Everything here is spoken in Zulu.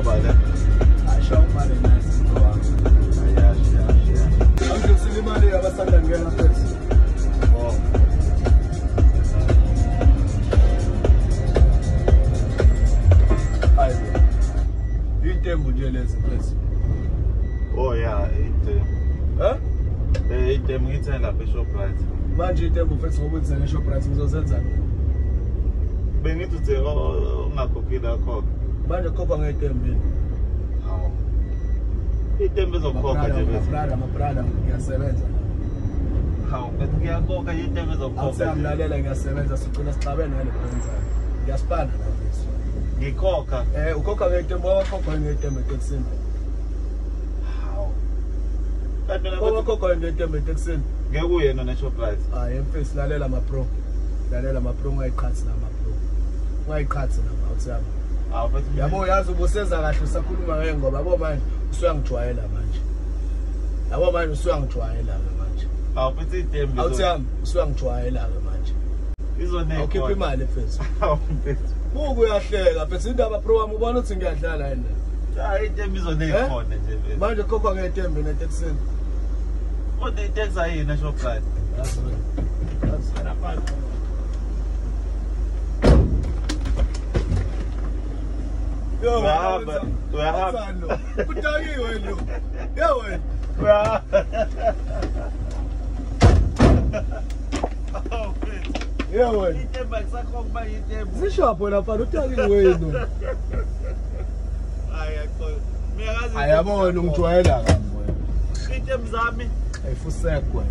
shoba le. Shoba le nice bro. Yeah. I'm just in the abasanda ngena first. Oh. Hayi. Itembu nje lezi first. Oh yeah, itembu. Huh? Itembu ngithenga lapha eShoprite. Manje itembu first ngoba uthenga eShoprite uzosenzani? Bengithi uthenga ungakhokhile akho. Manje khokha ngetembu yini? Hawo. Itembu ezokhokha nje bese. Brother ngiyasebenza. Hawu, bethi ngiyakhoka itembu ezokhokha. Awusamlalela ngiyasebenza sicina sixabene ngale kwenzayo. Ngiyasipana nafisi. Ngikhokha. Ukhokha ngetembu wakhokha ngetembu eTexini. Hawu. Kanti mina wakhokha ngetembu eTexini. ngeke uyena neShoprite. Hayi emfisi lalela ama-pro. Lalela ama-pro ungayiqhathi nama-pro. Ungayiqhathi nama awuthama. Hawu bethi yabo yazi ubusenza kahle usakhuluma ngeke ngoba yabo manje usuyangijwayela manje. Yabo manje usuyangijwayela manje. Hawu bethi itembu. Awuthama usuyangijwayela manje. Izoneke. Awukhipha imali mfisi. Hawu bethi. Buku uyahleka mfisi indaba pro wami ubona ukuthi ngiyadlala yini. Hayi itembu izoneke khona nje vele. Manje khokha ngetembu neTexini. Kodwa iteksi ayina eShoprite. That's right. Yo, uyahamba. Utakiwe lo. Yo wena. Yo wena. Itembu akusakhokha itembu. Zishopho lapha utakiwe wena. Hayi akho. Mina ngazi. Ayabona ungijwayela kabi wena. Itembu zami ayifusekwe.